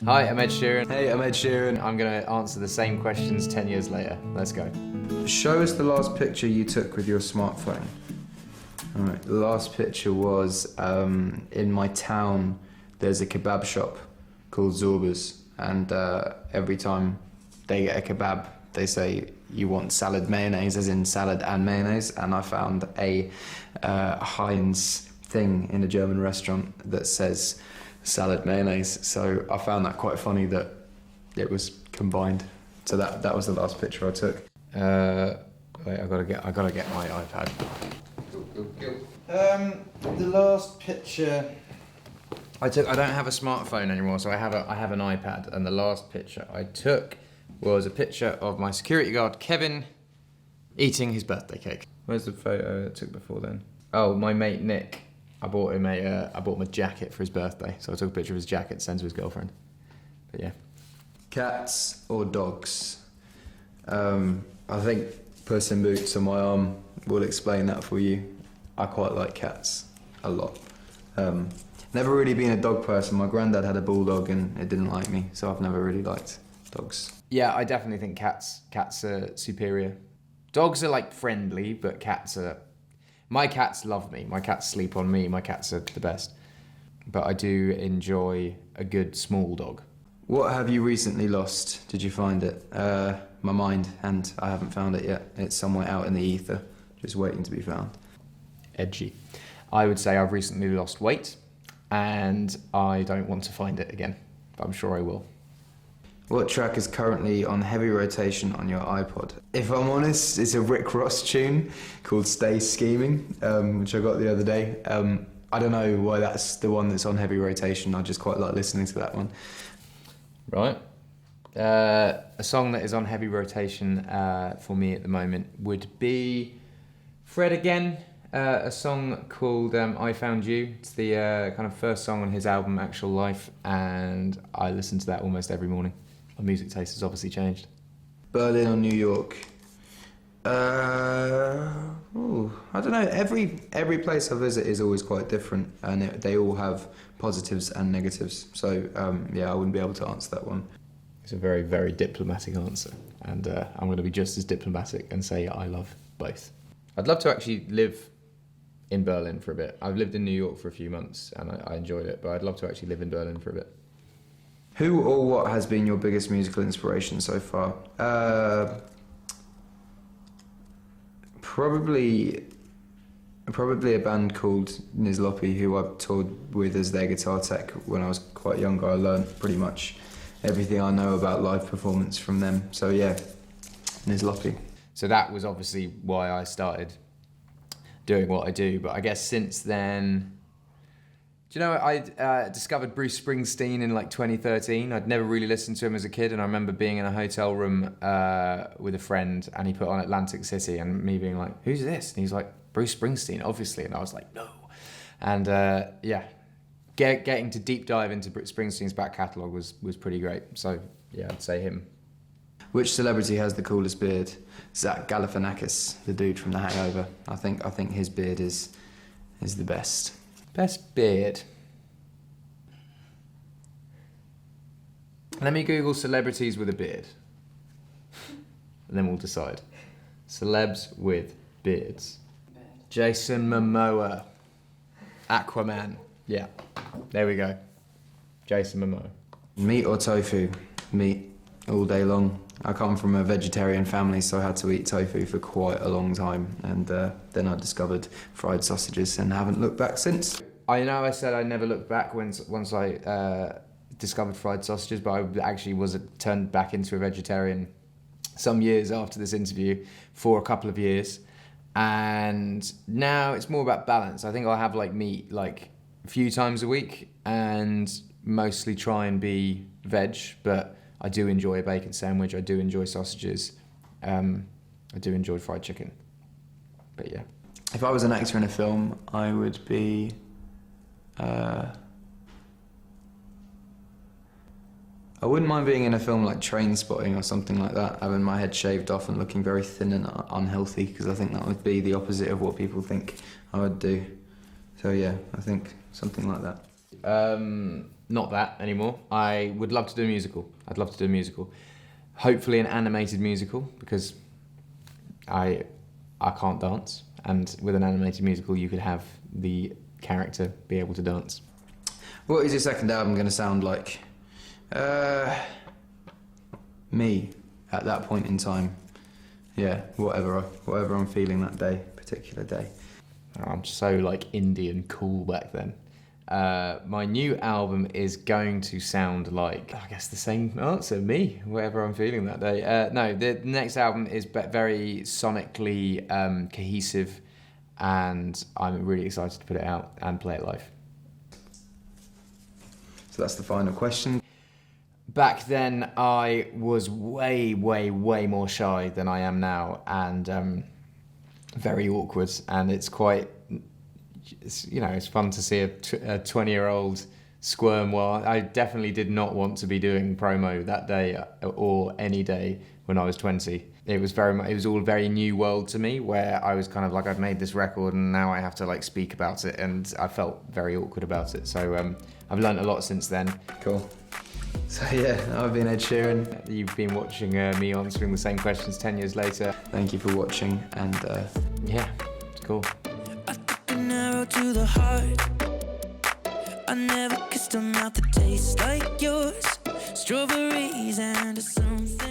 Hi, I'm Ed Sheeran. Hey, I'm Ed Sheeran. I'm going to answer the same questions 10 years later. Let's go. Show us the last picture you took with your smartphone. All right, the last picture was in my town. There's a kebab shop called Zorba's, and every time they get a kebab, they say, you want salad mayonnaise, as in salad and mayonnaise, and I found a Heinz thing in a German restaurant that says salad mayonnaise, so I found that quite funny that it was combined. So that was the last picture I took. Wait, I gotta get my iPad. The last picture I don't have a smartphone anymore, so I have an iPad, and the last picture I took was a picture of my security guard Kevin eating his birthday cake. Where's the photo I took before then? Oh, my mate Nick. I bought him a jacket for his birthday, so I took a picture of his jacket to send to his girlfriend. But yeah. Cats or dogs? I think Puss in Boots on my arm will explain that for you. I quite like cats a lot. Never really been a dog person. My granddad had a bulldog and it didn't like me, so I've never really liked dogs. Yeah, I definitely think cats are superior. Dogs are like friendly, but cats are... My cats love me. My cats sleep on me. My cats are the best. But I do enjoy a good small dog. What have you recently lost? Did you find it? My mind, and I haven't found it yet. It's somewhere out in the ether, just waiting to be found. Edgy. I would say I've recently lost weight, and I don't want to find it again. But I'm sure I will. What track is currently on heavy rotation on your iPod? If I'm honest, it's a Rick Ross tune called Stay Scheming, which I got the other day. I don't know why that's the one that's on heavy rotation. I just quite like listening to that one. Right. A song that is on heavy rotation for me at the moment would be Fred Again, a song called I Found You. It's the kind of first song on his album Actual Life, and I listen to that almost every morning. My music taste has obviously changed. Berlin or New York? I don't know. Every place I visit is always quite different, and they all have positives and negatives. So yeah, I wouldn't be able to answer that one. It's a very, very diplomatic answer, and I'm going to be just as diplomatic and say I love both. I'd love to actually live in Berlin for a bit. I've lived in New York for a few months, and I enjoyed it, but I'd love to actually live in Berlin for a bit. Who or what has been your biggest musical inspiration so far? Probably a band called Nizlopi, who I toured with as their guitar tech when I was quite young. I learned pretty much everything I know about live performance from them. So yeah, Nizlopi. So that was obviously why I started doing what I do. But I guess since then, do you know, I discovered Bruce Springsteen in like 2013. I'd never really listened to him as a kid, and I remember being in a hotel room with a friend, and he put on Atlantic City, and me being like, who's this? And he's like, Bruce Springsteen, obviously. And I was like, no. And yeah, getting to deep dive into Bruce Springsteen's back catalogue was pretty great. So yeah, I'd say him. Which celebrity has the coolest beard? Zach Galifianakis, the dude from The Hangover. I think his beard is the best. Best beard. Let me Google celebrities with a beard. And then we'll decide. Celebs with beards. Jason Momoa. Aquaman. Yeah. There we go. Jason Momoa. Meat or tofu? Meat all day long. I come from a vegetarian family, so I had to eat tofu for quite a long time, and then I discovered fried sausages and haven't looked back since. I know I said I never looked back once I discovered fried sausages, but I actually turned back into a vegetarian some years after this interview for a couple of years, and now it's more about balance. I think I'll have like meat like a few times a week and mostly try and be veg, but I do enjoy a bacon sandwich, I do enjoy sausages, I do enjoy fried chicken, but yeah. If I was an actor in a film, I would be... I wouldn't mind being in a film like Trainspotting or something like that, having my head shaved off and looking very thin and unhealthy, because I think that would be the opposite of what people think I would do. So yeah, I think something like that. not that anymore. I would love to do a musical. I'd love to do a musical. Hopefully an animated musical, because I can't dance, and with an animated musical you could have the character be able to dance. What is your second album going to sound like? Me at that point in time. Yeah, whatever I'm feeling that day, particular day. I'm so like Indian cool back then. My new album is going to sound like, I guess, the same answer, me, whatever I'm feeling that day. No, the next album is very sonically cohesive, and I'm really excited to put it out and play it live. So that's the final question. Back then, I was way more shy than I am now, and very awkward. And it's quite, it's fun to see a 20-year-old squirm. While I definitely did not want to be doing promo that day or any day when I was 20. It was all very new world to me, where I was kind of like, I've made this record and now I have to like speak about it, and I felt very awkward about it. So I've learned a lot since then. Cool. So yeah, I've been Ed Sheeran. You've been watching me answering the same questions 10 years later. Thank you for watching, and yeah, it's cool. I took an arrow to the heart. I never kissed a mouth that tastes like yours. Strawberries and something.